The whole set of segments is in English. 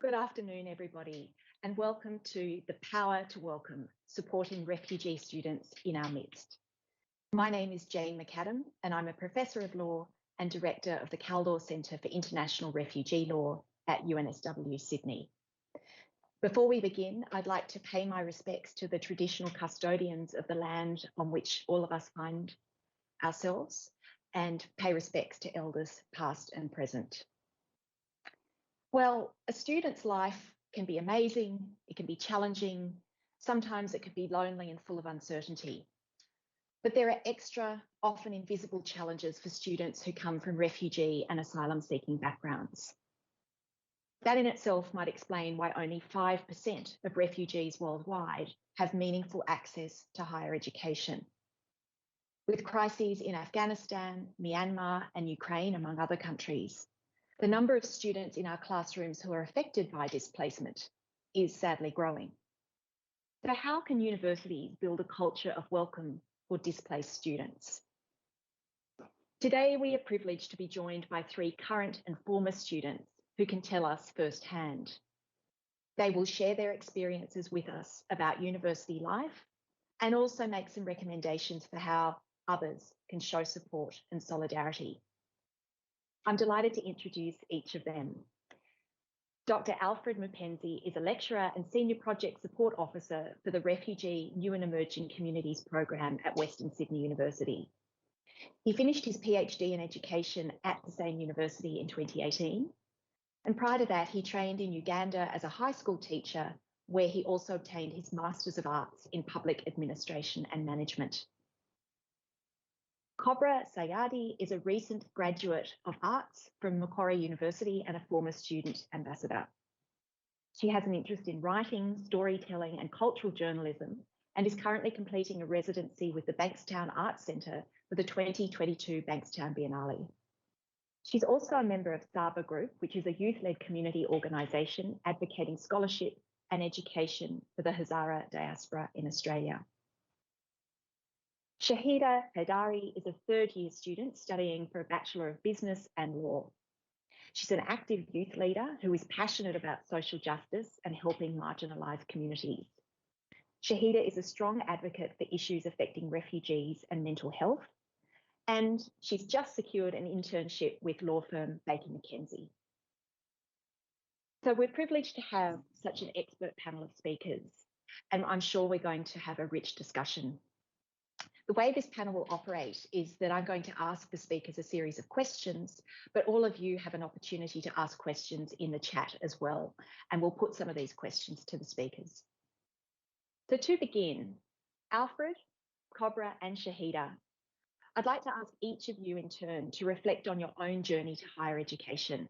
Good afternoon, everybody, and welcome to the Power to Welcome, supporting refugee students in our midst. My name is Jane McAdam, and I'm a Professor of Law and Director of the Kaldor Centre for International Refugee Law at UNSW Sydney. Before we begin, I'd like to pay my respects to the traditional custodians of the land on which all of us find ourselves, and pay respects to elders past and present. Well, a student's life can be amazing, it can be challenging, sometimes it can be lonely and full of uncertainty. But there are extra, often invisible challenges for students who come from refugee and asylum-seeking backgrounds. That in itself might explain why only 5% of refugees worldwide have meaningful access to higher education. With crises in Afghanistan, Myanmar, and Ukraine, among other countries, the number of students in our classrooms who are affected by displacement is sadly growing. So how can universities build a culture of welcome for displaced students? Today, we are privileged to be joined by 3 current and former students who can tell us firsthand. They will share their experiences with us about university life and also make some recommendations for how others can show support and solidarity. I'm delighted to introduce each of them. Dr. Alfred Mupenzi is a lecturer and Senior Project Support Officer for the Refugee, New and Emerging Communities program at Western Sydney University. He finished his PhD in education at the same university in 2018. And prior to that, he trained in Uganda as a high school teacher, where he also obtained his Masters of Arts in Public Administration and Management. Kobra Sayyadi is a recent graduate of arts from Macquarie University and a former student ambassador. She has an interest in writing, storytelling, and cultural journalism, and is currently completing a residency with the Bankstown Arts Centre for the 2022 Bankstown Biennale. She's also a member of Saba Group, which is a youth-led community organisation advocating scholarship and education for the Hazara diaspora in Australia. Shahida Haydari is a third-year student studying for a Bachelor of Business and Law. She's an active youth leader who is passionate about social justice and helping marginalised communities. Shahida is a strong advocate for issues affecting refugees and mental health, and she's just secured an internship with law firm Baker McKenzie. So we're privileged to have such an expert panel of speakers, and I'm sure we're going to have a rich discussion. The way this panel will operate is that I'm going to ask the speakers a series of questions, but all of you have an opportunity to ask questions in the chat as well, and we'll put some of these questions to the speakers. So to begin, Alfred, Kobra, and Shahida, I'd like to ask each of you in turn to reflect on your own journey to higher education.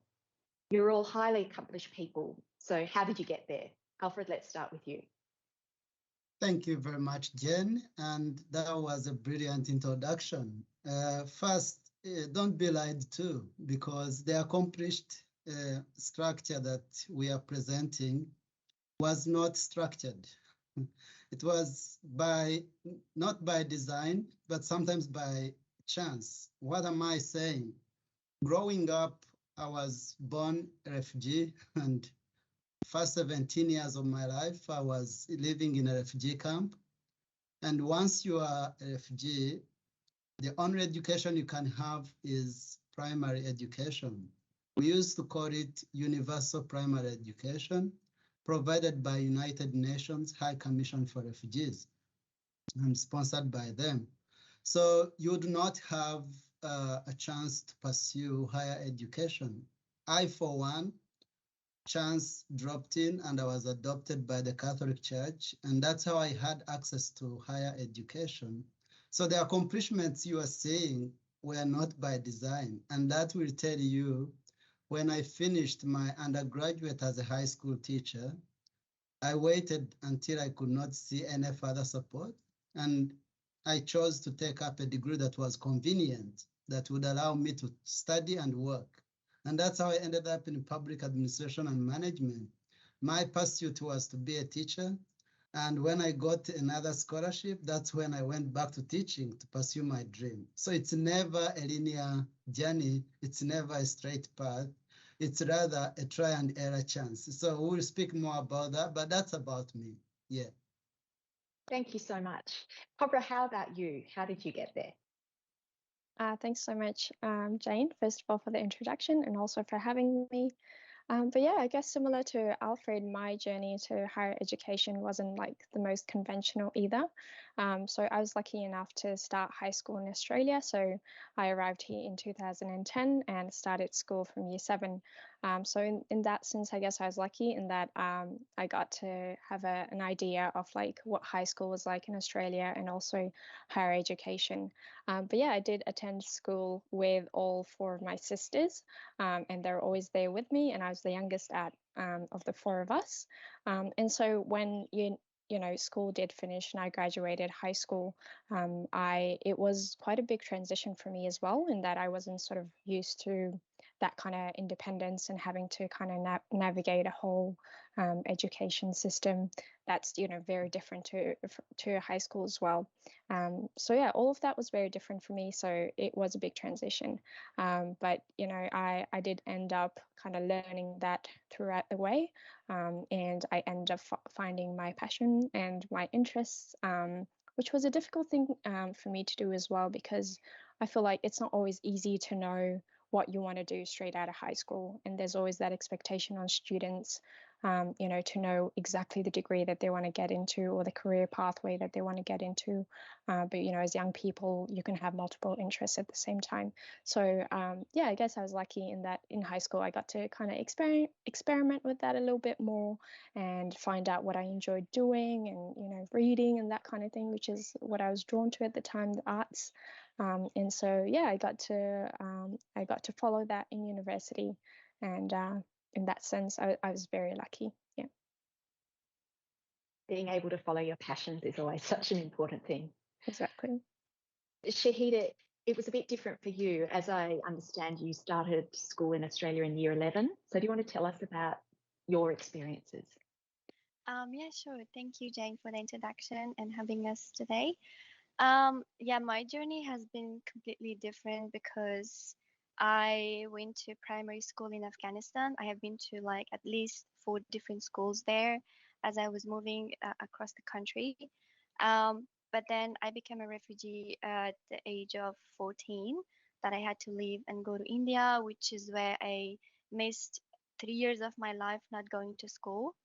You're all highly accomplished people, so how did you get there? Alfred, let's start with you. Thank you very much, Jen, and that was a brilliant introduction. First, don't be lied to, because the accomplished structure that we are presenting was not structured. It was not by design, but sometimes by chance. What am I saying? Growing up, I was born a refugee, and first 17 years of my life, I was living in a refugee camp. And once you are a refugee, the only education you can have is primary education. We used to call it universal primary education, provided by United Nations High Commission for Refugees and sponsored by them. So you do not have a chance to pursue higher education. I, for one, chance dropped in and I was adopted by the Catholic Church, and that's how I had access to higher education. So the accomplishments you are seeing were not by design, and that will tell you, when I finished my undergraduate as a high school teacher, I waited until I could not see any further support, and I chose to take up a degree that was convenient, that would allow me to study and work. And that's how I ended up in public administration and management. My pursuit was to be a teacher. And when I got another scholarship, that's when I went back to teaching to pursue my dream. So it's never a linear journey. It's never a straight path. It's rather a try and error chance. So we'll speak more about that, but that's about me. Yeah. Thank you so much. Kobra, how about you? How did you get there? Thanks so much, Jane, first of all, for the introduction and also for having me. But yeah, I guess similar to Alfred, my journey to higher education wasn't like the most conventional either. So I was lucky enough to start high school in Australia. So I arrived here in 2010 and started school from year 7. So in that sense, I guess I was lucky in that I got to have an idea of like what high school was like in Australia and also higher education. But yeah, I did attend school with all 4 of my sisters, and they're always there with me, and I was the youngest of the 4 of us. And so when school did finish and I graduated high school, it was quite a big transition for me as well, in that I wasn't sort of used to that kind of independence and having to kind of navigate a whole education system that's very different to high school as well. So yeah, all of that was very different for me. So it was a big transition. But I did end up kind of learning that throughout the way, and I ended up finding my passion and my interests, which was a difficult thing for me to do as well, because I feel like it's not always easy to know what you want to do straight out of high school, and there's always that expectation on students, to know exactly the degree that they want to get into or the career pathway that they want to get into. But as young people, you can have multiple interests at the same time. So yeah, I guess I was lucky in that in high school I got to kind of experiment with that a little bit more and find out what I enjoyed doing, and reading and that kind of thing, which is what I was drawn to at the time, the arts. And so yeah, I got to follow that in university, and in that sense, I was very lucky. Yeah. Being able to follow your passions is always such an important thing. Exactly. Shahida, it was a bit different for you. As I understand, you started school in Australia in year 11. So do you want to tell us about your experiences? Yeah, sure. Thank you, Jane, for the introduction and having us today. Yeah, my journey has been completely different because I went to primary school in Afghanistan. I have been to like at least 4 different schools there as I was moving across the country. But then I became a refugee at the age of 14, that I had to leave and go to India, which is where I missed 3 years of my life not going to school,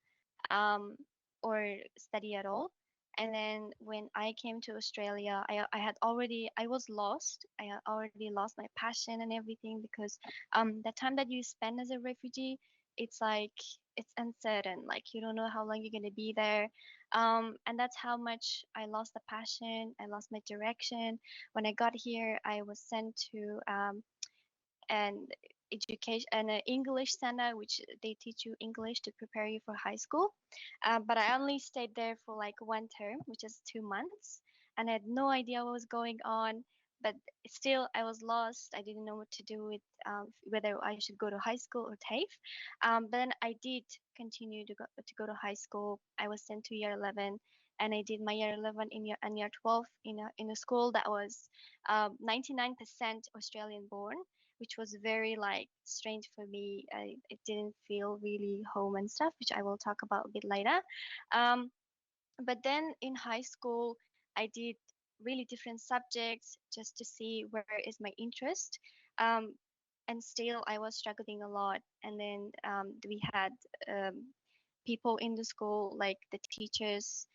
um, or study at all. And then when I came to Australia, I was lost. I had already lost my passion and everything, because the time that you spend as a refugee, it's like it's uncertain. Like you don't know how long you're gonna be there, and that's how much I lost the passion. I lost my direction. When I got here, I was sent to an education and an English center, which they teach you English to prepare you for high school. But I only stayed there for like 1 term, which is 2 months, and I had no idea what was going on. But still, I was lost. I didn't know what to do with whether I should go to high school or TAFE. But then I did continue to go to high school. I was sent to year 11, and I did my year 11 in year 12 in a school that was 99% Australian born, which was very like strange for me. It didn't feel really home and stuff, which I will talk about a bit later. Um, but then in high school, I did really different subjects just to see where is my interest. Um, and still, I was struggling a lot. And then we had people in the school, like the teachers,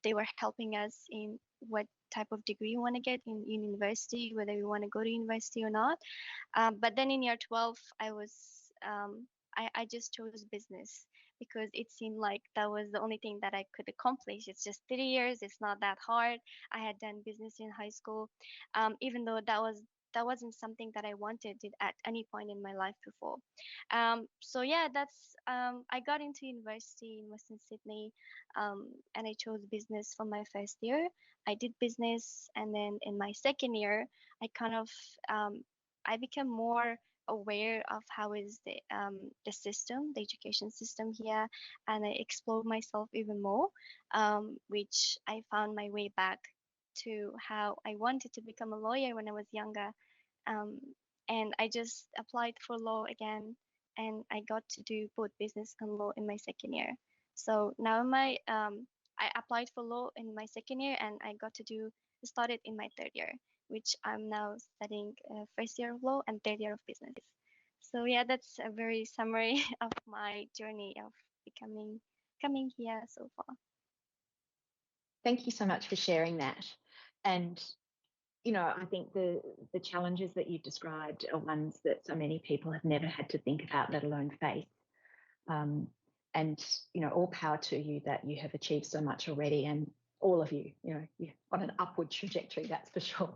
they were helping us in what type of degree you want to get in university, whether you want to go to university or not. But then in year 12, I just chose business because it seemed like that was the only thing that I could accomplish. It's just 3 years. It's not that hard. I had done business in high school, even though that wasn't something that I wanted at any point in my life before. So yeah, that's I got into university in Western Sydney, and I chose business for my first year. I did business, and then in my second year, I kind of I became more aware of how is the system, the education system here, and I explored myself even more, which I found my way back to how I wanted to become a lawyer when I was younger, um, and I just applied for law again and I got to do both business and law in my second year. So now I applied for law in my second year, and I got to start it in my third year, which I'm now studying first year of law and third year of business. So yeah, that's a very summary of my journey of coming here so far. Thank you so much for sharing that. And I think the challenges that you've described are ones that so many people have never had to think about, let alone face. And all power to you that you have achieved so much already, and all of you, you're on an upward trajectory, that's for sure.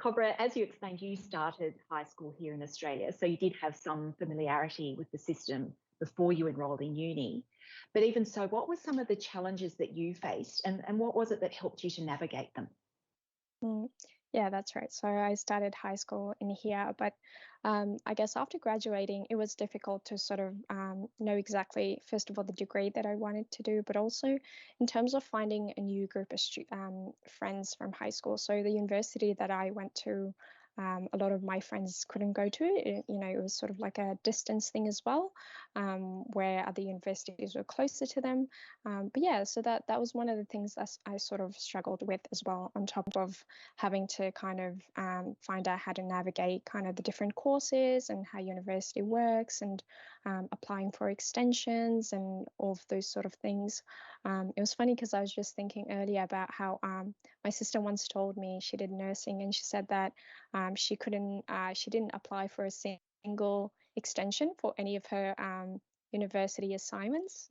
Kobra, as you explained, you started high school here in Australia, so you did have some familiarity with the system before you enrolled in uni. But even so, what were some of the challenges that you faced, and what was it that helped you to navigate them? Yeah, that's right. So I started high school in here, but I guess after graduating, it was difficult to sort of know exactly, first of all, the degree that I wanted to do, but also in terms of finding a new group of friends from high school. So the university that I went to, a lot of my friends couldn't go to it. It was sort of like a distance thing as well, where other universities were closer to them. But yeah, so that was one of the things that I sort of struggled with as well, on top of having to kind of find out how to navigate kind of the different courses and how university works, and applying for extensions and all of those sort of things. It was funny because I was just thinking earlier about how my sister once told me she did nursing, and she said that she didn't apply for a single extension for any of her university assignments,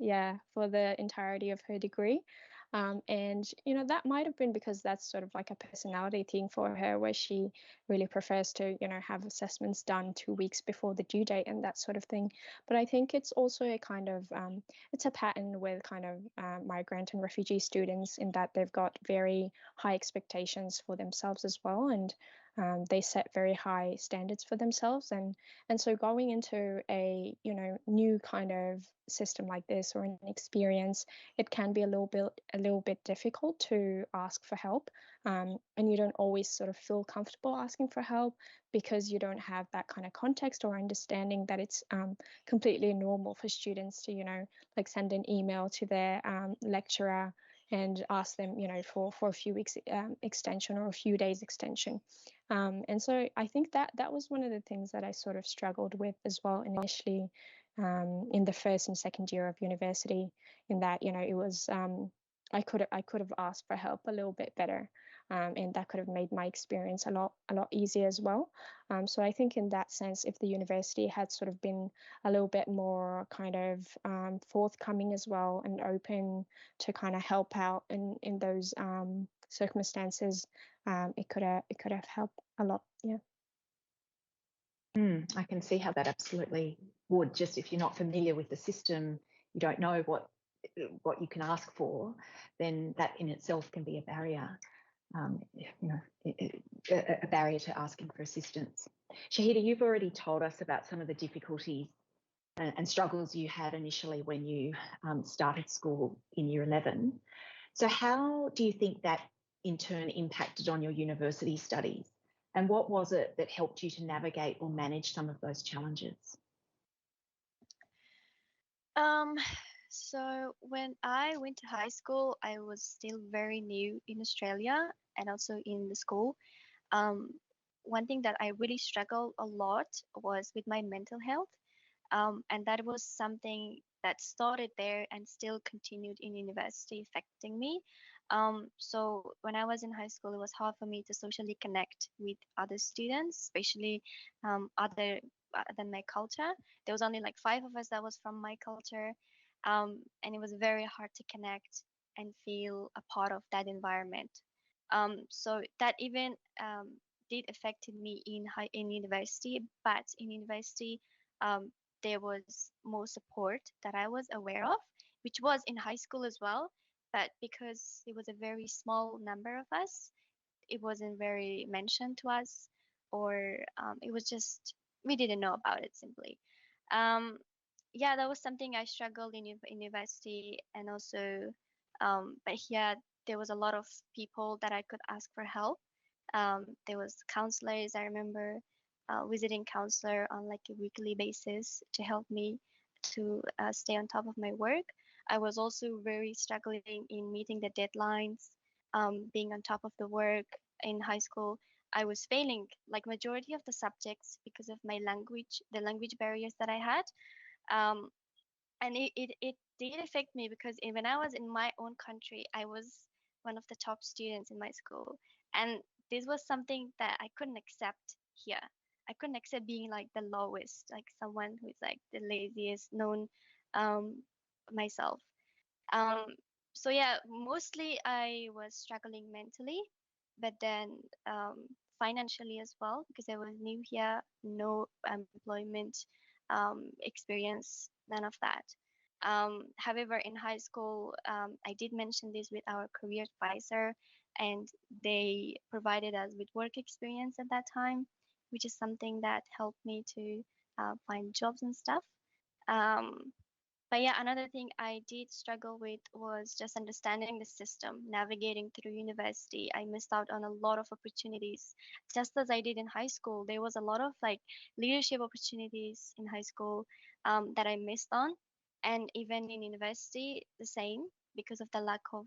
for the entirety of her degree. And that might have been because that's sort of like a personality thing for her, where she really prefers to have assessments done 2 weeks before the due date and that sort of thing. But I think it's also a kind of it's a pattern with kind of migrant and refugee students, in that they've got very high expectations for themselves as well, and they set very high standards for themselves, and so going into a new kind of system like this, or an experience, it can be a little bit difficult to ask for help, and you don't always sort of feel comfortable asking for help, because you don't have that kind of context or understanding that it's completely normal for students to like send an email to their lecturer and ask them for a few weeks extension, or a few days extension. And so I think that was one of the things that I sort of struggled with as well initially, in the first and second year of university, in that it was I could have asked for help a little bit better, and that could have made my experience a lot easier as well. So I think in that sense, if the university had sort of been a little bit more kind of forthcoming as well, and open to kind of help out in those circumstances, it could have helped a lot. Yeah. I can see how that absolutely would. Just if you're not familiar with the system, you don't know what you can ask for, then that in itself can be a barrier. A barrier to asking for assistance. Shahida, you've already told us about some of the difficulties and struggles you had initially when you started school in year 11. So how do you think that in turn impacted on your university studies? And what was it that helped you to navigate or manage some of those challenges? So when I went to high school, I was still very new in Australia and also in the school. One thing that I really struggled a lot was with my mental health. And that was something that started there and still continued in university, affecting me. So when I was in high school, it was hard for me to socially connect with other students, especially other than my culture. There was only like 5 of us that was from my culture, and it was very hard to connect and feel a part of that environment. So that even did affected me in university, but in university there was more support that I was aware of, which was in high school as well. But because it was a very small number of us, it wasn't very mentioned to us, or it was just we didn't know about it simply. Um, yeah, that was something I struggled in university, and also, but here there was a lot of people that I could ask for help. There was counselors, I remember, visiting counselor on like a weekly basis to help me to stay on top of my work. I was also very struggling in meeting the deadlines, being on top of the work in high school. I was failing like majority of the subjects because of my language, the language barriers that I had. Um, and it did affect me because when I was in my own country, I was one of the top students in my school. And this was something that I couldn't accept here. I couldn't accept being like the lowest, like someone who's like the laziest known um, myself. Um, so yeah, mostly I was struggling mentally, but then financially as well because I was new here, no employment experience, none of that. However, in high school, I did mention this with our career advisor, and they provided us with work experience at that time, which is something that helped me to find jobs and stuff. Um, but yeah, another thing I did struggle with was just understanding the system, navigating through university. I missed out on a lot of opportunities, just as I did in high school. There was a lot of like leadership opportunities in high school that I missed on, and even in university, the same because of the lack of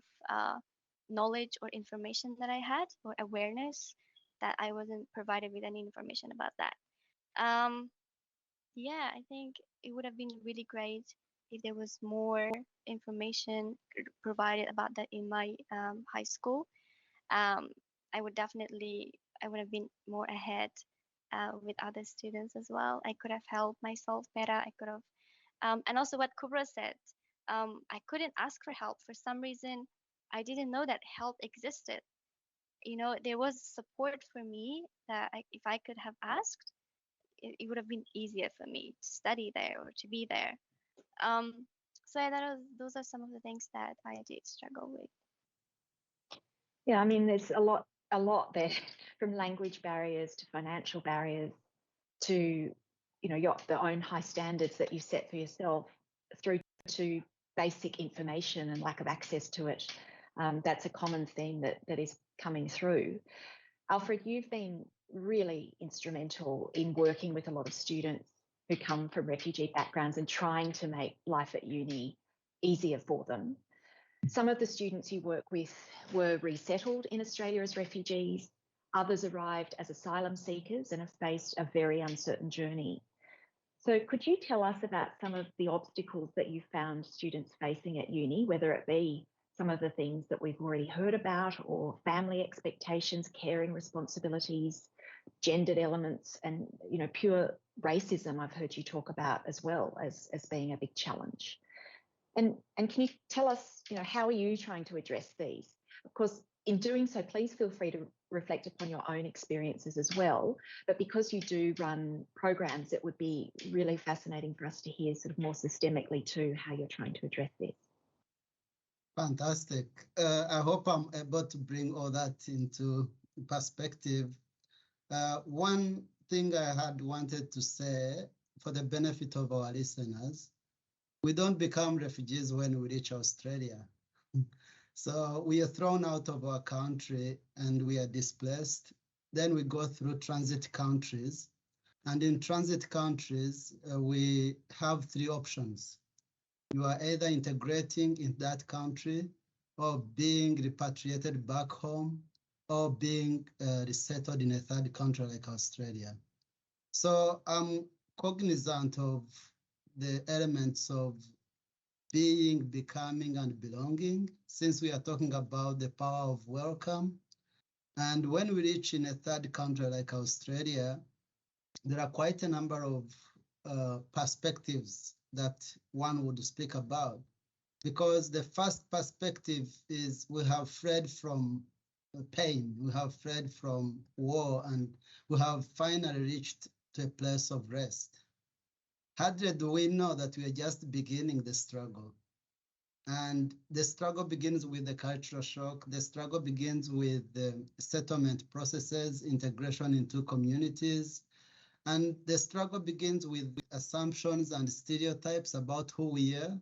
knowledge or information that I had or awareness that I wasn't provided with any information about that. Um, yeah, I think it would have been really great if there was more information provided about that in my high school. Um, I would have been more ahead with other students as well. I could have helped myself better. I could have, and also what Kobra said, I couldn't ask for help. For some reason, I didn't know that help existed. You know, there was support for me that if I could have asked, it would have been easier for me to study there or to be there. Um, so yeah, those are some of the things that I did struggle with. Yeah, I mean, there's a lot there, from language barriers to financial barriers to, you know, the own high standards that you set for yourself, through to basic information and lack of access to it. That's a common theme that is coming through. Alfred, you've been really instrumental in working with a lot of students who come from refugee backgrounds and trying to make life at uni easier for them. Some of the students you work with were resettled in Australia as refugees. Others arrived as asylum seekers and have faced a very uncertain journey. So could you tell us about some of the obstacles that you found students facing at uni, whether it be some of the things that we've already heard about, or family expectations, caring responsibilities, gendered elements, and, you know, pure racism I've heard you talk about as well as being a big challenge. And can you tell us, you know, how are you trying to address these? Of course, in doing so, please feel free to reflect upon your own experiences as well. But because you do run programs, it would be really fascinating for us to hear sort of more systemically too how you're trying to address this. Fantastic. I hope I'm able to bring all that into perspective. One thing I had wanted to say for the benefit of our listeners, we don't become refugees when we reach Australia. So we are thrown out of our country and we are displaced. Then we go through transit countries. And in transit countries, we have three options. You are either integrating in that country, or being repatriated back home, or being resettled in a third country like Australia. So I'm cognizant of the elements of being, becoming, and belonging, since we are talking about the power of welcome. And when we reach in a third country like Australia, there are quite a number of perspectives that one would speak about. Because the first perspective is we have fled from pain, we have fled from war, and we have finally reached to a place of rest. Hardly do we know that we are just beginning the struggle. And the struggle begins with the cultural shock. The struggle begins with the settlement processes, integration into communities. And the struggle begins with assumptions and stereotypes about who we are.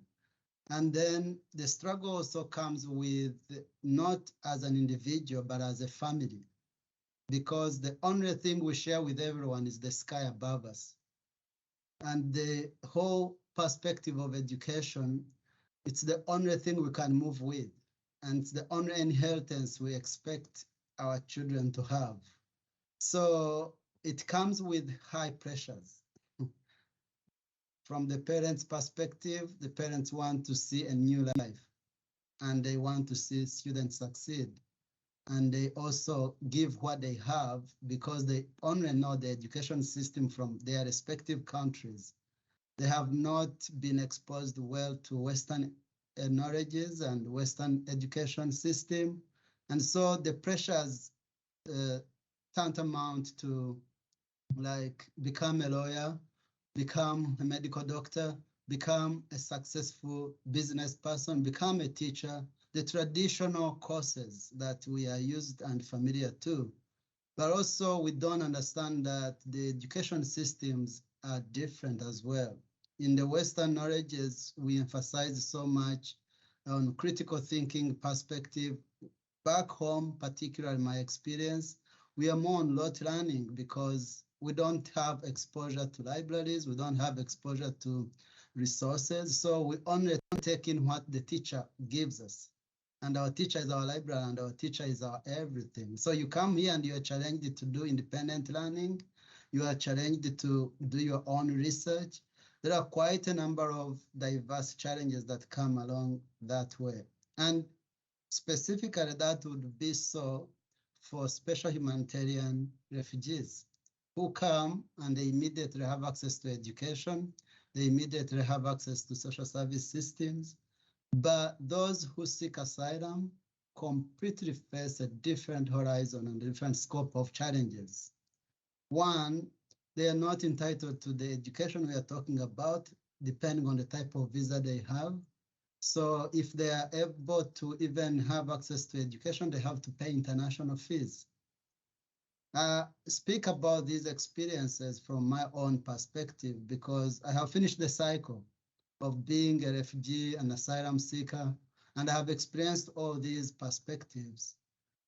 And then the struggle also comes with not as an individual, but as a family. because the only thing we share with everyone is the sky above us. And the whole perspective of education, it's the only thing we can move with. And it's the only inheritance we expect our children to have. So it comes with high pressures. From the parents' perspective, the parents want to see a new life, and they want to see students succeed. And they also give what they have because they only know the education system from their respective countries. They have not been exposed well to Western knowledges and Western education system. And so the pressures tantamount to like become a lawyer, become a medical doctor, become a successful business person, become a teacher, the traditional courses that we are used and familiar to. But also we don't understand that the education systems are different as well. In the Western knowledges, we emphasize so much on critical thinking perspective. Back home, particularly my experience, we are more on rote learning because we don't have exposure to libraries, we don't have exposure to resources, so we only take in what the teacher gives us. And our teacher is our library, and our teacher is our everything. So you come here and you are challenged to do independent learning, you are challenged to do your own research. There are quite a number of diverse challenges that come along that way. And specifically, that would be so for special humanitarian refugees who come and they immediately have access to education, they immediately have access to social service systems. But those who seek asylum completely face a different horizon and a different scope of challenges. One, they are not entitled to the education we are talking about, depending on the type of visa they have. So if they are able to even have access to education, they have to pay international fees. Speak about these experiences from my own perspective because I have finished the cycle of being a refugee and asylum seeker, and I have experienced all these perspectives.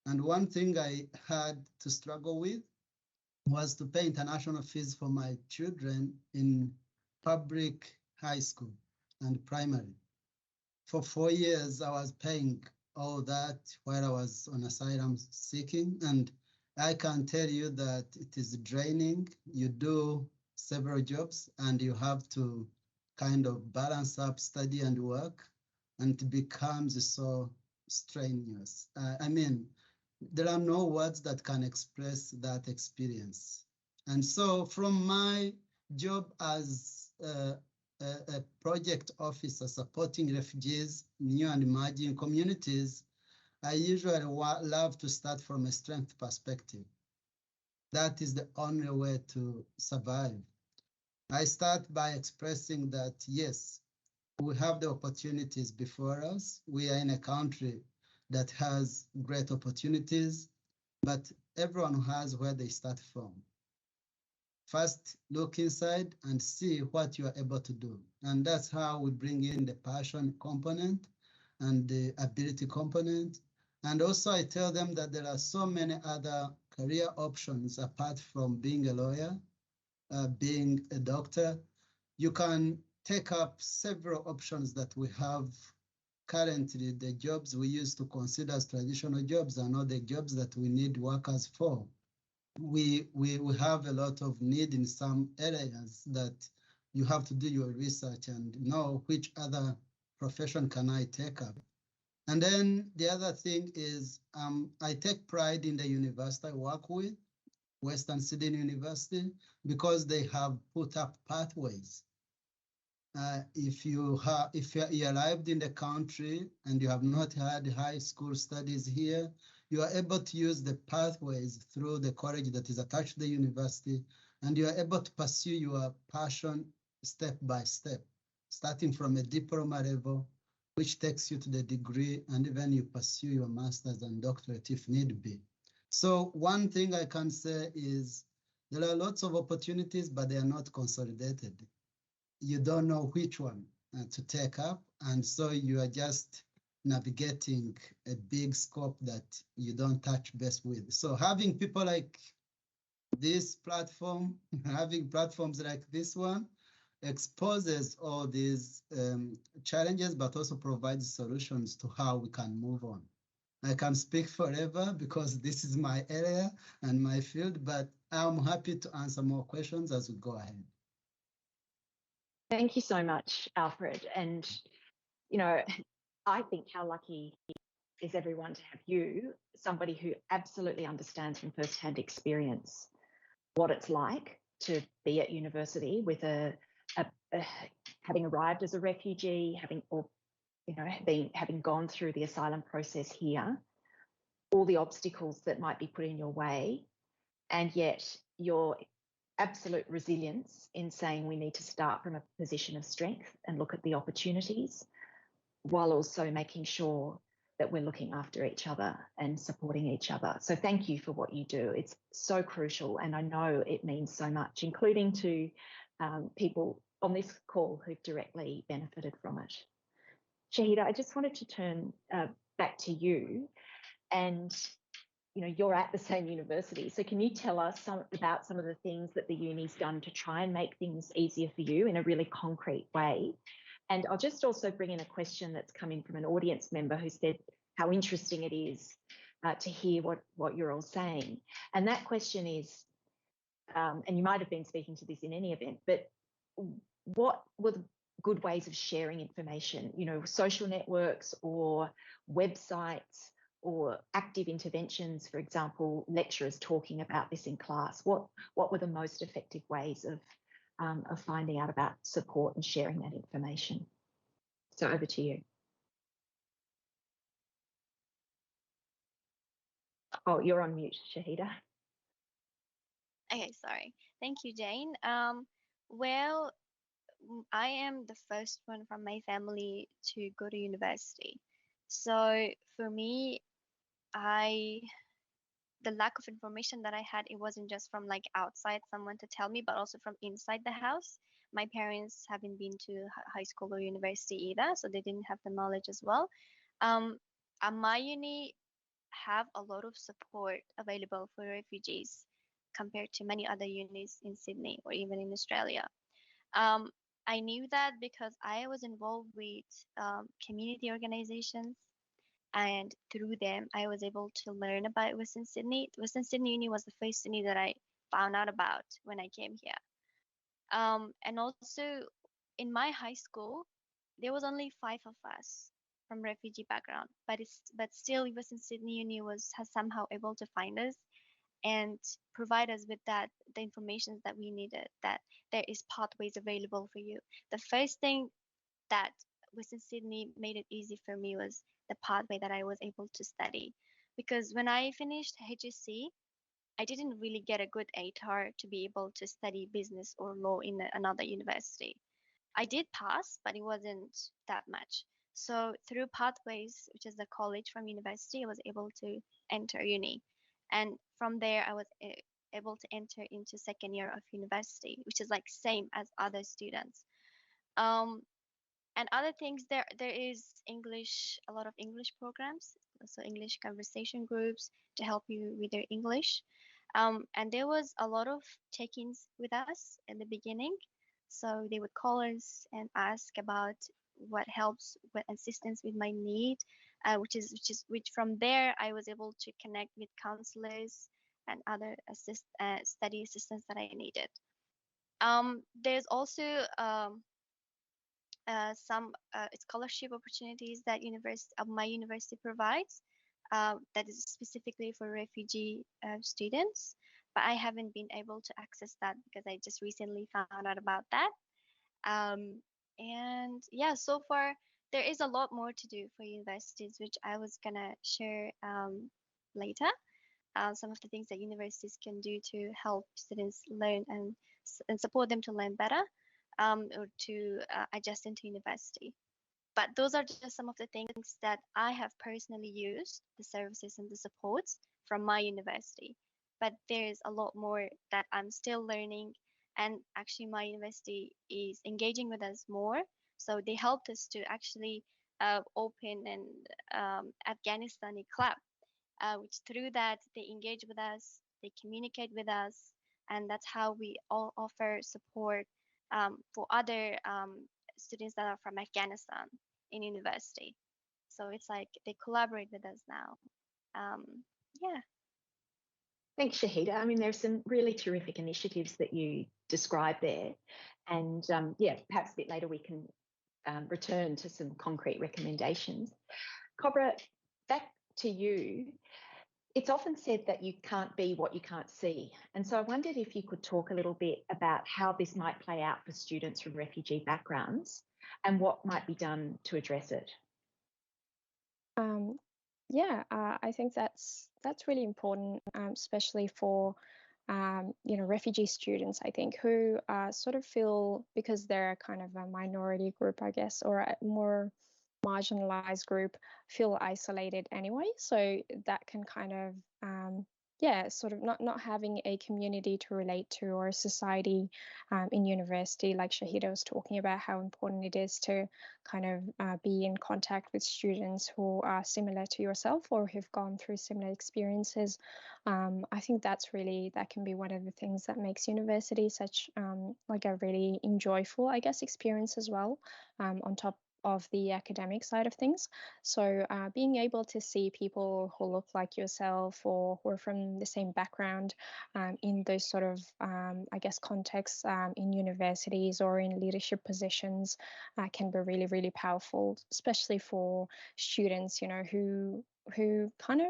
And one thing I had to struggle with was to pay international fees for my children in public high school and primary. For 4 years, I was paying all that while I was on asylum seeking, and I can tell you that it is draining. You do several jobs and you have to kind of balance up study and work, and it becomes so strenuous. I mean, there are no words that can express that experience. And so from my job as a project officer supporting refugees, new and emerging communities, I usually love to start from a strength perspective. That is the only way to survive. I start by expressing that, yes, we have the opportunities before us. We are in a country that has great opportunities, but everyone has where they start from. First, look inside and see what you are able to do. And that's how we bring in the passion component and the ability component. And also I tell them that there are so many other career options apart from being a lawyer, being a doctor. You can take up several options that we have currently. The jobs we used to consider as traditional jobs are not the jobs that we need workers for. We have a lot of need in some areas that you have to do your research and know which other profession can I take up. And then the other thing is I take pride in the university I work with, Western Sydney University, because they have put up pathways. If you arrived in the country and you have not had high school studies here, you are able to use the pathways through the college that is attached to the university, and you are able to pursue your passion step by step, starting from a diploma level, which takes you to the degree, and even you pursue your master's and doctorate if need be. So one thing I can say is there are lots of opportunities, but they are not consolidated. You don't know which one to take up, and so you are just navigating a big scope that you don't touch base with. So having people like this platform, having platforms like this one, exposes all these challenges, but also provides solutions to how we can move on. I can speak forever because this is my area and my field, but I'm happy to answer more questions as we go ahead. Thank you so much, Alfred. And, you know, I think how lucky is everyone to have you, somebody who absolutely understands from firsthand experience what it's like to be at university with having arrived as a refugee, having gone through the asylum process here, all the obstacles that might be put in your way, and yet your absolute resilience in saying we need to start from a position of strength and look at the opportunities, while also making sure that we're looking after each other and supporting each other. So thank you for what you do. It's so crucial, and I know it means so much, including to people on this call who've directly benefited from it. Shahida, I just wanted to turn back to you, and you know, you're at the same university. So can you tell us about some of the things that the uni's done to try and make things easier for you in a really concrete way? And I'll just also bring in a question that's coming from an audience member who said how interesting it is to hear what you're all saying. And that question is, and you might have been speaking to this in any event, but what were the good ways of sharing information? You know, social networks or websites or active interventions, for example, lecturers talking about this in class. What were the most effective ways of finding out about support and sharing that information? So over to you. Oh, you're on mute, Shahida. Okay, sorry. Thank you, Jane. Well, I am the first one from my family to go to university. So for me, the lack of information that I had, it wasn't just from like outside someone to tell me, but also from inside the house. My parents haven't been to high school or university either, so they didn't have the knowledge as well. My uni have a lot of support available for refugees compared to many other unis in Sydney or even in Australia. I knew that because I was involved with community organizations, and through them I was able to learn about Western Sydney. Western Sydney Uni was the first uni that I found out about when I came here. And also in my high school, there was only 5 of us from refugee background, but still Western Sydney Uni has somehow able to find us and provide us with the information that we needed, that there is pathways available for you. The first thing that Western Sydney made it easy for me was the pathway that I was able to study. Because when I finished HSC, I didn't really get a good ATAR to be able to study business or law in another university. I did pass, but it wasn't that much. So through pathways, which is the college from university, I was able to enter uni. And from there, I was able to enter into second year of university, which is like same as other students. And other things, there is English, a lot of English programs, so English conversation groups to help you with your English. And there was a lot of check-ins with us in the beginning. So they would call us and ask about what helps, what assistance with my need, which from there I was able to connect with counselors and other study assistance that I needed. There's also some scholarship opportunities that my university provides, that is specifically for refugee students, but I haven't been able to access that because I just recently found out about that. And yeah, so far there is a lot more to do for universities, which I was gonna share later. Some of the things that universities can do to help students learn and support them to learn better, or to adjust into university. But those are just some of the things that I have personally used, the services and the supports from my university. But there's a lot more that I'm still learning. And actually, my university is engaging with us more. So they helped us to actually open and Afghanistani club, which through that they engage with us, they communicate with us, and that's how we all offer support for other students that are from Afghanistan in university. So it's like they collaborate with us now. Yeah. Thanks, Shahida. I mean, there's some really terrific initiatives that you described there. And yeah, perhaps a bit later we can return to some concrete recommendations. Kobra, back to you. It's often said that you can't be what you can't see. And so I wondered if you could talk a little bit about how this might play out for students from refugee backgrounds and what might be done to address it. Yeah, I think that's really important, especially for refugee students. I think who sort of feel, because they're kind of a minority group, I guess, or a more marginalized group, feel isolated anyway. So that can kind of sort of not having a community to relate to or a society in university, like Shahida was talking about, how important it is to kind of be in contact with students who are similar to yourself or who've gone through similar experiences. I think that can be one of the things that makes university such like a really enjoyable, I guess, experience as well, on top of the academic side of things. So being able to see people who look like yourself or who are from the same background in those sort of, I guess, contexts in universities or in leadership positions can be really, really powerful, especially for students, who kind of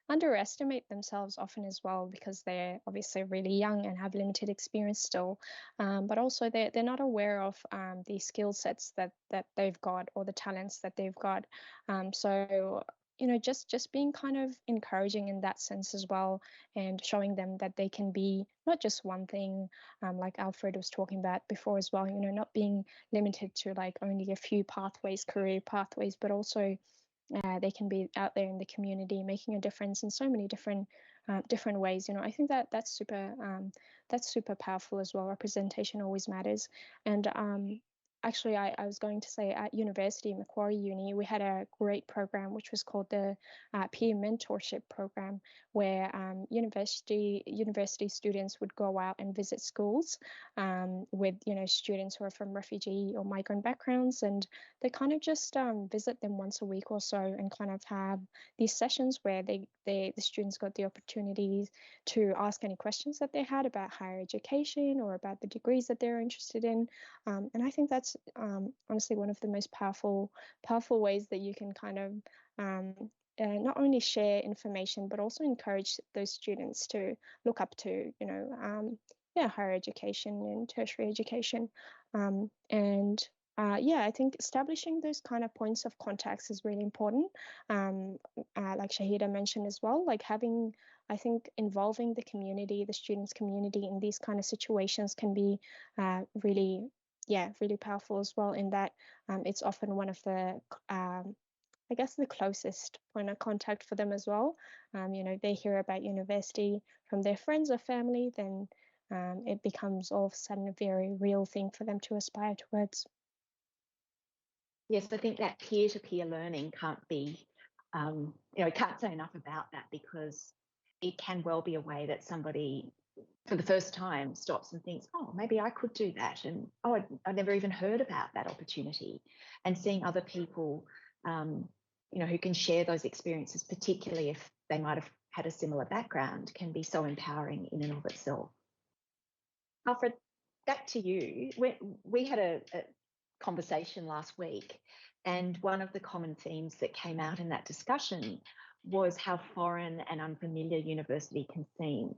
underestimate themselves often as well, because they're obviously really young and have limited experience still, but also they're not aware of the skill sets that they've got or the talents that they've got. So just being kind of encouraging in that sense as well, and showing them that they can be not just one thing, like Alfred was talking about before as well, not being limited to like only a few career pathways, but also they can be out there in the community making a difference in so many different ways. I think that's super powerful as well. Representation always matters. And actually, I was going to say, at university, Macquarie Uni, we had a great program which was called the peer mentorship program, where university students would go out and visit schools with students who are from refugee or migrant backgrounds, and they kind of just visit them once a week or so, and kind of have these sessions where the students got the opportunities to ask any questions that they had about higher education or about the degrees that they're interested in. And I think that's honestly one of the most powerful ways that you can kind of not only share information, but also encourage those students to look up to, higher education and tertiary education. I think establishing those kind of points of contacts is really important. Like Shahida mentioned as well, like I think involving the community, the students' community in these kind of situations can be really powerful as well, in that it's often one of the I guess the closest point of contact for them as well. They hear about university from their friends or family, then it becomes all of a sudden a very real thing for them to aspire towards. Yes, I think that peer-to-peer learning can't be, can't say enough about that, because it can well be a way that somebody for the first time stops and thinks, oh, maybe I could do that. And, oh, I never even heard about that opportunity. And seeing other people, who can share those experiences, particularly if they might have had a similar background, can be so empowering in and of itself. Alfred, back to you. We had a conversation last week, and one of the common themes that came out in that discussion was how foreign and unfamiliar university can seem.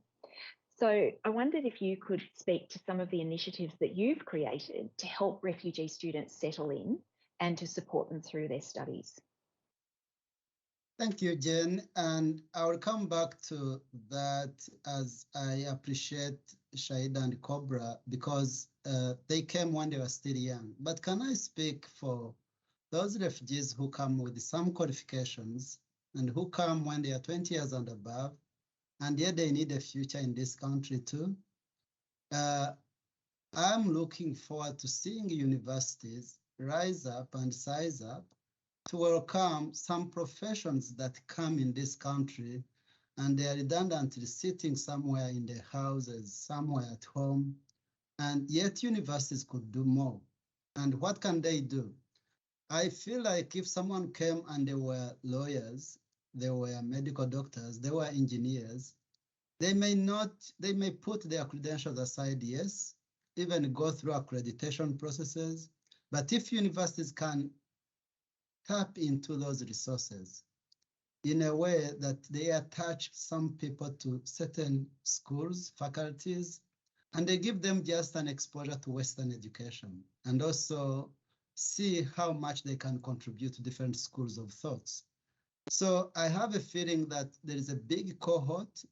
So I wondered if you could speak to some of the initiatives that you've created to help refugee students settle in and to support them through their studies. Thank you, Jen. And I will come back to that, as I appreciate Shahida and Kobra, because they came when they were still young. But can I speak for those refugees who come with some qualifications and who come when they are 20 years and above, and yet they need a future in this country too? I'm looking forward to seeing universities rise up and size up to welcome some professions that come in this country and they are redundantly sitting somewhere in their houses, somewhere at home, and yet universities could do more. And what can they do? I feel like if someone came and they were lawyers, they were medical doctors, they were engineers, they may put their credentials aside, yes, even go through accreditation processes. But if universities can tap into those resources in a way that they attach some people to certain schools, faculties, and they give them just an exposure to Western education, and also see how much they can contribute to different schools of thoughts. So I have a feeling that there is a big cohort.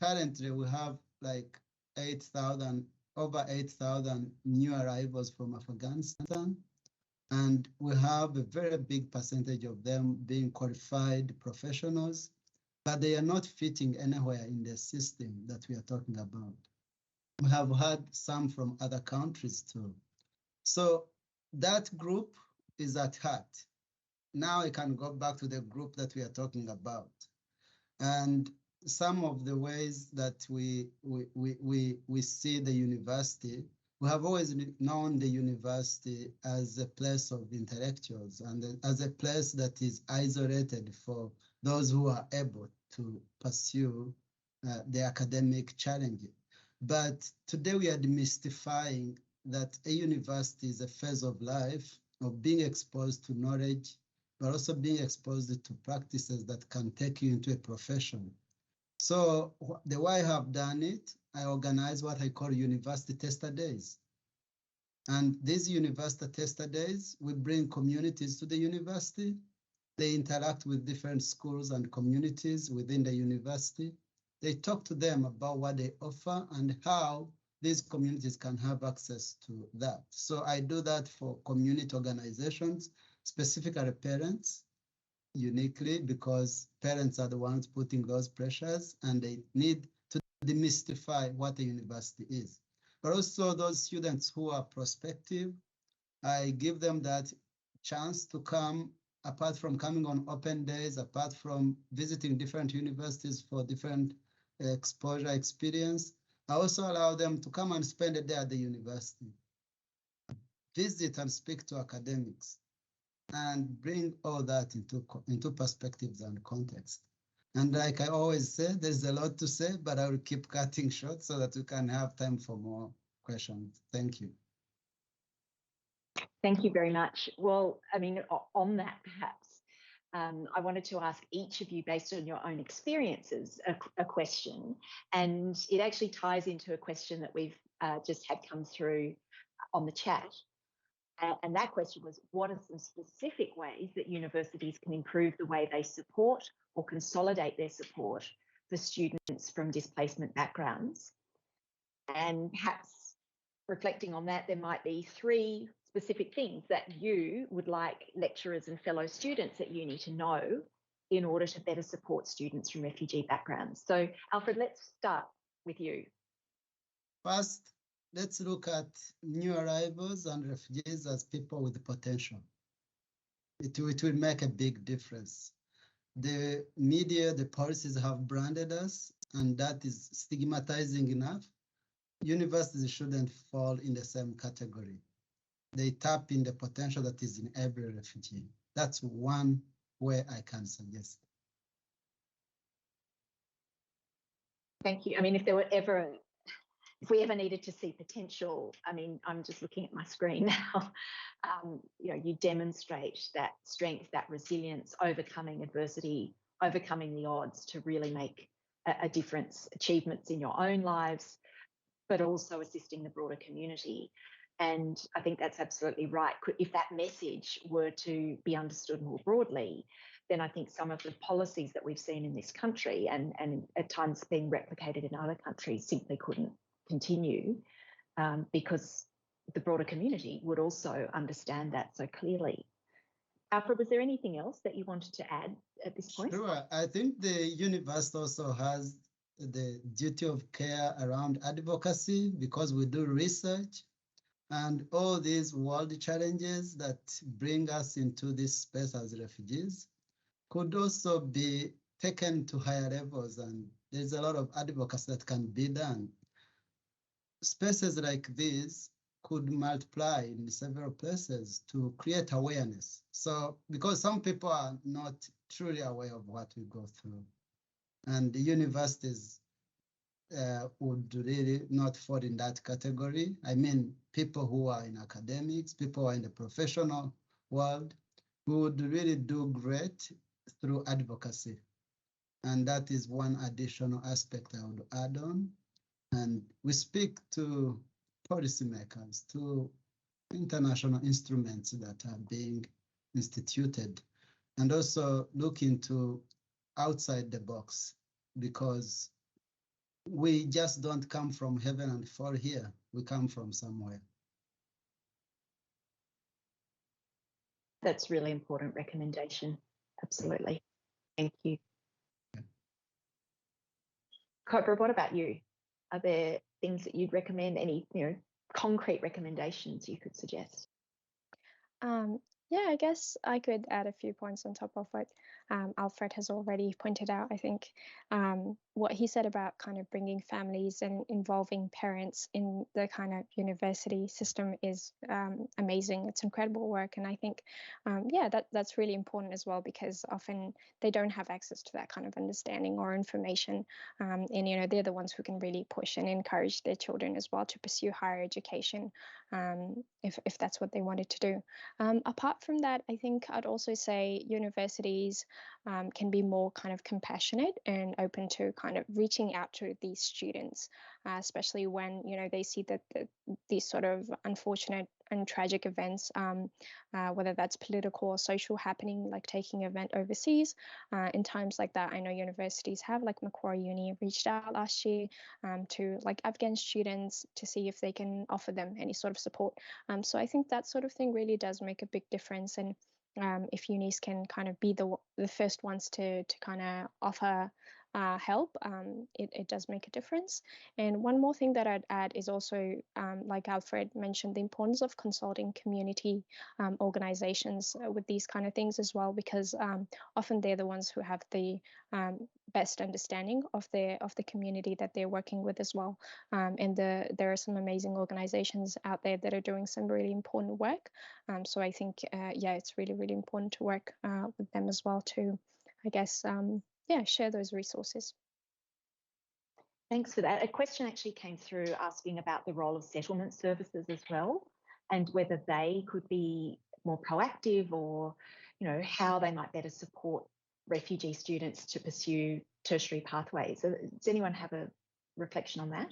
Currently, we have like 8,000, over 8,000 new arrivals from Afghanistan. And we have a very big percentage of them being qualified professionals, but they are not fitting anywhere in the system that we are talking about. We have had some from other countries too. So that group is at heart. Now I can go back to the group that we are talking about. And some of the ways that we see the university, we have always known the university as a place of intellectuals and as a place that is isolated for those who are able to pursue the academic challenges. But today we are demystifying that a university is a phase of life of being exposed to knowledge, but also being exposed to practices that can take you into a profession. So the way I have done it, I organize what I call university tester days. And these university tester days, we bring communities to the university. They interact with different schools and communities within the university. They talk to them about what they offer and how these communities can have access to that. So I do that for community organizations, specifically parents, uniquely, because parents are the ones putting those pressures and they need to demystify what a university is. But also those students who are prospective, I give them that chance to come, apart from coming on open days, apart from visiting different universities for different exposure experience. I also allow them to come and spend a day at the university, visit and speak to academics, and bring all that into perspectives and context. And like I always say, there's a lot to say, but I will keep cutting short so that we can have time for more questions. Thank you. Thank you very much. Well, I mean, on that perhaps, I wanted to ask each of you, based on your own experiences, a question. And it actually ties into a question that we've just had come through on the chat. And that question was, what are some specific ways that universities can improve the way they support or consolidate their support for students from displacement backgrounds? And perhaps reflecting on that, there might be 3 specific things that you would like lecturers and fellow students at uni to know in order to better support students from refugee backgrounds. So, Alfred, let's start with you. First, let's look at new arrivals and refugees as people with potential. It will make a big difference. The media, the policies have branded us, and that is stigmatizing enough. Universities shouldn't fall in the same category. They tap in the potential that is in every refugee. That's one way I can suggest. Thank you. I mean, if we ever needed to see potential, I mean, I'm just looking at my screen now. You know, you demonstrate that strength, that resilience, overcoming adversity, overcoming the odds to really make a difference, achievements in your own lives, but also assisting the broader community. And I think that's absolutely right. If that message were to be understood more broadly, then I think some of the policies that we've seen in this country and at times being replicated in other countries simply couldn't continue because the broader community would also understand that so clearly. Alfred, was there anything else that you wanted to add at this point? Sure. I think the university also has the duty of care around advocacy because we do research. And all these world challenges that bring us into this space as refugees could also be taken to higher levels, and there's a lot of advocacy that can be done. Spaces like these could multiply in several places to create awareness. So, because some people are not truly aware of what we go through, and the universities would really not fall in that category. I mean, people who are in academics, people who are in the professional world, who would really do great through advocacy. And that is one additional aspect I would add on. And we speak to policymakers, to international instruments that are being instituted, and also look into outside the box, because we just don't come from heaven and fall here. We come from somewhere. That's really important recommendation. Absolutely. Thank you. Yeah. Kobra, what about you? Are there things that you'd recommend, any concrete recommendations you could suggest? Yeah, I guess I could add a few points on top of what Alfred has already pointed out. I think what he said about kind of bringing families and involving parents in the kind of university system is amazing. It's incredible work. And I think, yeah, that's really important as well, because often they don't have access to that kind of understanding or information. And, they're the ones who can really push and encourage their children as well to pursue higher education if that's what they wanted to do. Apart from that, I think I'd also say universities can be more kind of compassionate and open to kind of reaching out to these students, especially when they see that these sort of unfortunate and tragic events, whether that's political or social happening, like taking an event overseas. In times like that, I know universities have, like Macquarie Uni reached out last year to like Afghan students to see if they can offer them any sort of support. So I think that sort of thing really does make a big difference. And if unis can kind of be the first ones to kind of offer help, it does make a difference. And one more thing that I'd add is also, like Alfred mentioned, the importance of consulting community organizations with these kind of things as well, because often they're the ones who have the best understanding of the community that they're working with as well. And there are some amazing organizations out there that are doing some really important work. So I think, yeah, it's really, really important to work with them as well to, I guess, share those resources. Thanks for that. A question actually came through asking about the role of settlement services as well, and whether they could be more proactive, or how they might better support refugee students to pursue tertiary pathways. Does anyone have a reflection on that?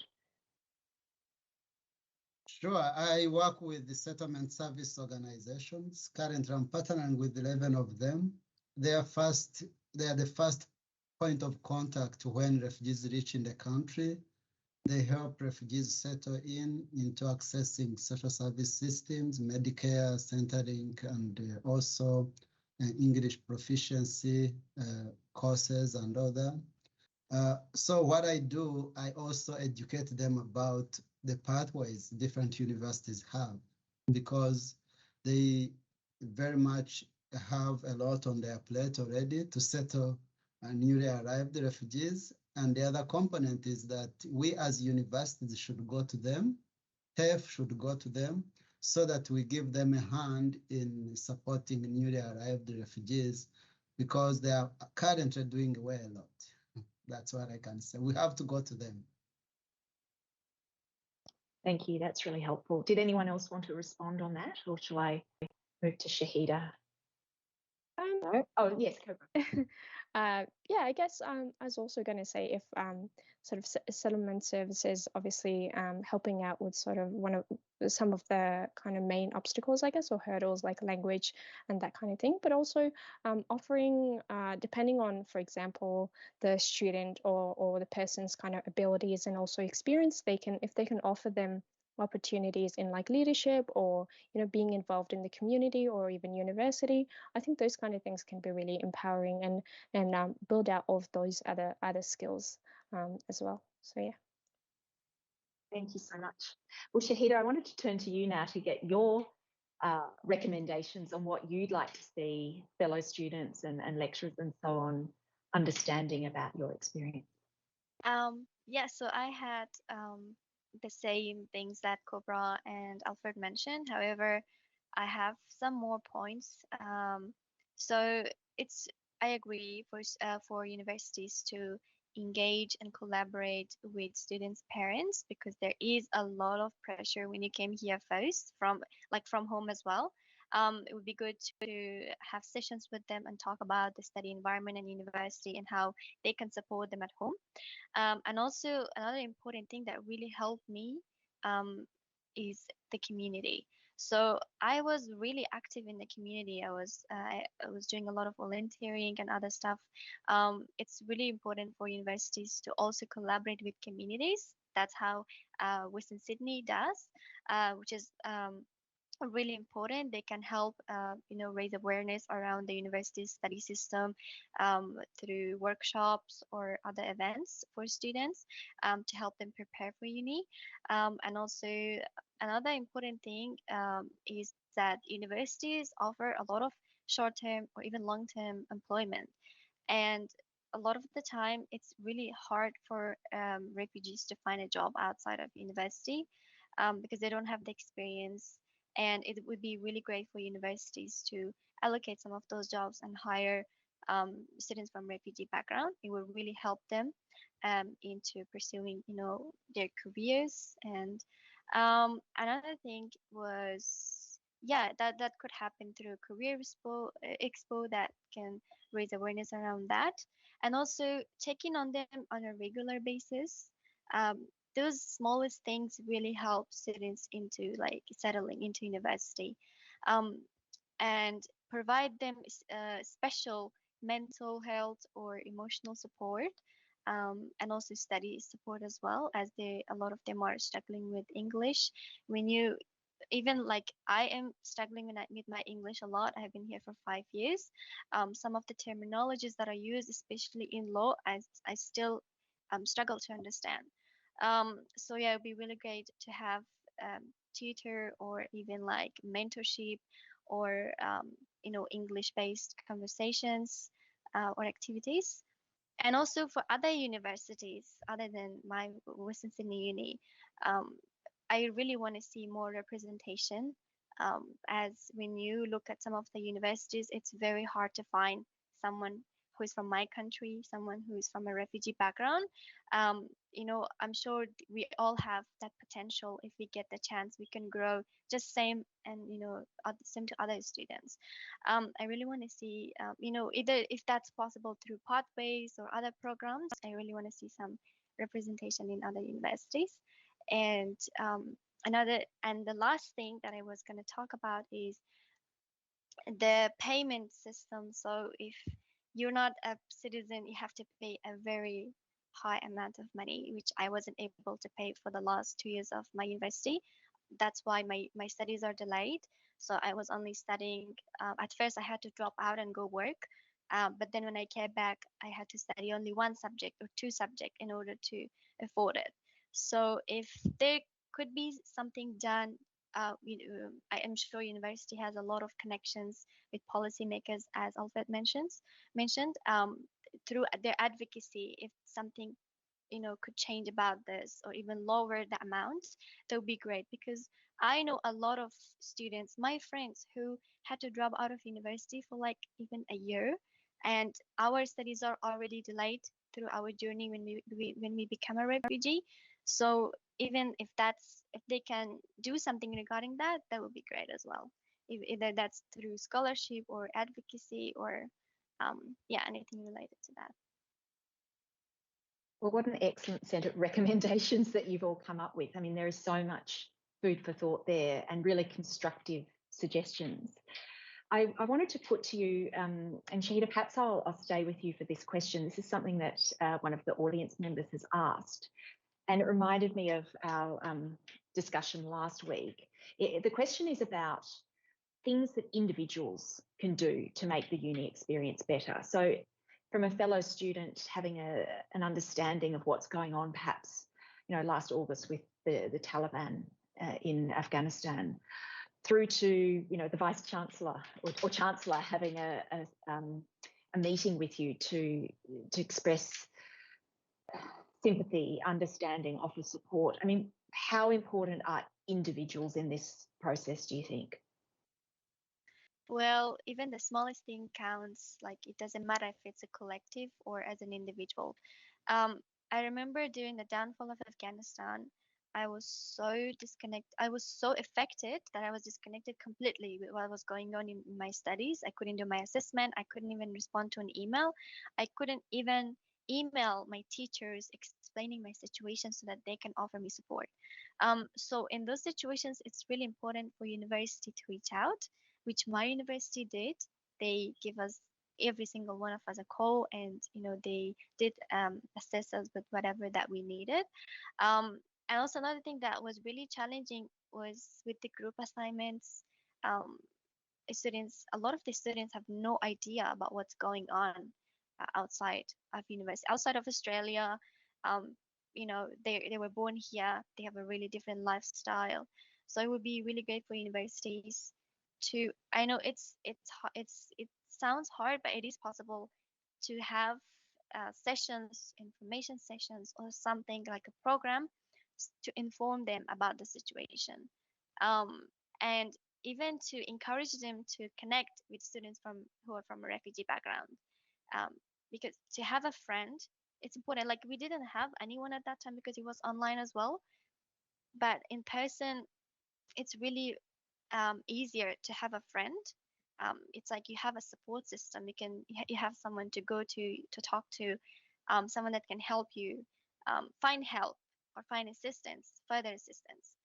Sure. I work with the settlement service organizations. Currently, I'm partnering with 11 of them. They are the first point of contact when refugees reach in the country. They help refugees settle into accessing social service systems, Medicare, Centrelink, and also English proficiency courses and other. So what I do, I also educate them about the pathways different universities have, because they very much have a lot on their plate already to settle newly arrived refugees. And the other component is that we as universities should go to them, TEF should go to them, so that we give them a hand in supporting newly arrived refugees, because they are currently doing well a lot. That's what I can say. We have to go to them. Thank you. That's really helpful. Did anyone else want to respond on that, or shall I move to Shahida? No? Oh, yes, Kobra. Yeah, I guess I was also going to say, if sort of settlement services, obviously helping out with sort of some of the kind of main obstacles, I guess, or hurdles like language and that kind of thing, but also offering, depending on, for example, the student or the person's kind of abilities and also experience, if they can offer them opportunities in like leadership, or being involved in the community or even university. I think those kind of things can be really empowering and build out all of those other skills as well. So yeah. Thank you so much. Well, Shahida, I wanted to turn to you now to get your recommendations on what you'd like to see fellow students and lecturers and so on understanding about your experience. Yeah, so I had the same things that Kobra and Alfred mentioned. However, I have some more points. So it's I agree for universities to engage and collaborate with students' parents, because there is a lot of pressure when you came here first from home as well. It would be good to have sessions with them and talk about the study environment and university and how they can support them at home. And also another important thing that really helped me um, is the community. So I was really active in the community. I was doing a lot of volunteering and other stuff. It's really important for universities to also collaborate with communities. That's how Western Sydney does, which is really important. They can help, raise awareness around the university study system through workshops or other events for students to help them prepare for uni. And also, another important thing is that universities offer a lot of short-term or even long-term employment. And a lot of the time, it's really hard for refugees to find a job outside of university because they don't have the experience. And it would be really great for universities to allocate some of those jobs and hire students from refugee background. It will really help them into pursuing, their careers. And another thing was, yeah, that could happen through a career expo that can raise awareness around that, and also checking on them on a regular basis. Those smallest things really help students into like settling into university, um, and provide them special mental health or emotional support, and also study support as well, as a lot of them are struggling with English. When you even like I am struggling with my English a lot. I have been here for 5 years. Some of the terminologies that are used, especially in law, I still struggle to understand. So yeah, it'd be really great to have tutor or even like mentorship or English-based conversations or activities. And also for other universities other than my Western Sydney Uni, um, I really want to see more representation. As when you look at some of the universities, it's very hard to find someone who is from my country, someone who is from a refugee background. I'm sure we all have that potential. If we get the chance, we can grow just same and same to other students. I really want to see, either if that's possible through pathways or other programs. I really want to see some representation in other universities. And the last thing that I was going to talk about is the payment system. So if you're not a citizen, you have to pay a very high amount of money, which I wasn't able to pay for the last 2 years of my university. That's why my studies are delayed. So I was only studying. At first, I had to drop out and go work. But then when I came back, I had to study only one subject or two subjects in order to afford it. So if there could be something done, I am sure university has a lot of connections with policymakers, as Alfred mentioned, through their advocacy. If something could change about this or even lower the amounts, that would be great, because I know a lot of students, my friends, who had to drop out of university for like even a year, and our studies are already delayed through our journey when we become a refugee. So even if they can do something regarding that, that would be great as well. Either that's through scholarship or advocacy or anything related to that. Well, what an excellent set of recommendations that you've all come up with. I mean, there is so much food for thought there and really constructive suggestions. I wanted to put to you, and Shahida, perhaps I'll stay with you for this question. This is something that one of the audience members has asked, and it reminded me of our discussion last week. The question is about things that individuals can do to make the uni experience better. So from a fellow student having an understanding of what's going on perhaps last August with the Taliban in Afghanistan, through to the Vice Chancellor or Chancellor having a meeting with you to express sympathy, understanding, offer support. I mean, how important are individuals in this process, do you think? Well, even the smallest thing counts. Like, it doesn't matter if it's a collective or as an individual. I remember during the downfall of Afghanistan, I was so disconnected. I was so affected that I was disconnected completely with what was going on in my studies. I couldn't do my assessment. I couldn't even respond to an email. I couldn't even email my teachers explaining my situation so that they can offer me support. So in those situations, it's really important for university to reach out, which my university did. They give us, every single one of us, a call, and they did assess us with whatever that we needed. And also another thing that was really challenging was with the group assignments. A lot of the students have no idea about what's going on outside of university, outside of Australia. They were born here. They have a really different lifestyle. So it would be really great for universities to. I know it sounds hard, but it is possible to have sessions, information sessions, or something like a program to inform them about the situation, and even to encourage them to connect with students who are from a refugee background, um, because to have a friend, it's important. Like, we didn't have anyone at that time because it was online as well, but in person it's really easier to have a friend. It's like you have a support system. You have someone to go to talk to, someone that can help you find help or find further assistance.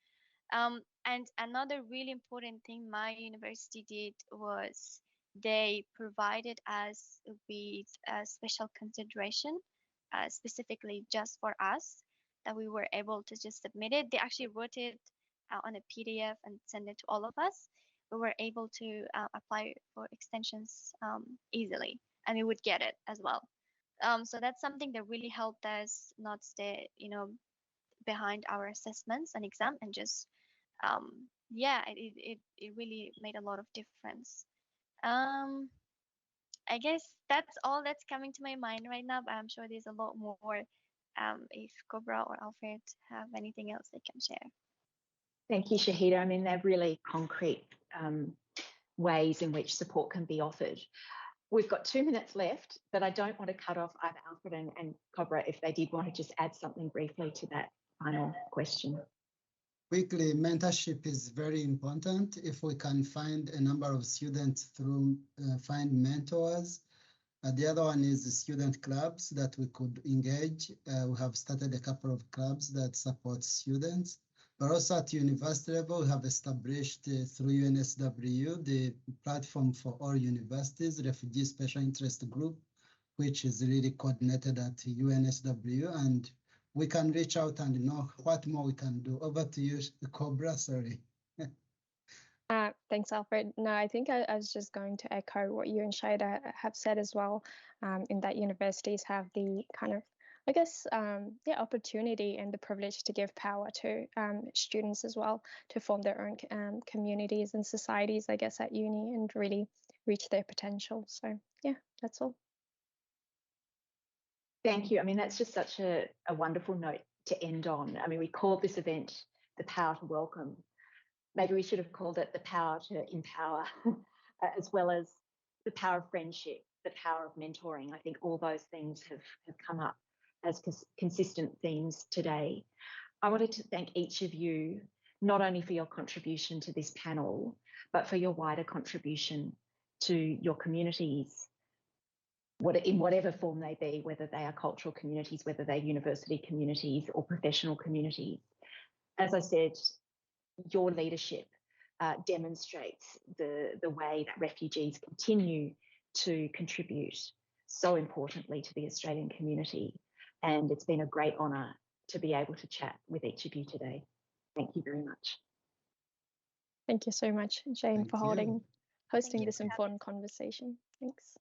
And another really important thing my university did was they provided us with a special consideration, specifically just for us, that we were able to just submit it. They actually wrote it on a PDF and send it to all of us. We were able to apply for extensions easily, and we would get it as well. So that's something that really helped us not stay, behind our assessments and exam, and just it really made a lot of difference. I guess that's all that's coming to my mind right now, but I'm sure there's a lot more. If Kobra or Alfred have anything else they can share. Thank you, Shahida. I mean, they're really concrete ways in which support can be offered. We've got 2 minutes left, but I don't want to cut off either Alfred and Kobra if they did want to just add something briefly to that final question. Quickly, mentorship is very important. If we can find a number of students through find mentors. The other one is the student clubs that we could engage. We have started a couple of clubs that support students, but also at university level, we have established through UNSW, the platform for all universities, Refugee Special Interest Group, which is really coordinated at UNSW, and we can reach out and know what more we can do. Over to you, Kobra, sorry. Thanks, Alfred. No, I think I was just going to echo what you and Shahida have said as well, in that universities have the kind of, I guess, opportunity and the privilege to give power to students as well, to form their own communities and societies, I guess, at uni and really reach their potential. So yeah, that's all. Thank you. I mean, that's just such a wonderful note to end on. I mean, we called this event The Power to Welcome. Maybe we should have called it The Power to Empower, as well as the power of friendship, the power of mentoring. I think all those things have come up as consistent themes today. I wanted to thank each of you, not only for your contribution to this panel, but for your wider contribution to your communities, in whatever form they be, whether they are cultural communities, whether they're university communities or professional communities. As I said, your leadership demonstrates the way that refugees continue to contribute so importantly to the Australian community. And it's been a great honour to be able to chat with each of you today. Thank you very much. Thank you so much, Jane, for hosting this important conversation. Thanks.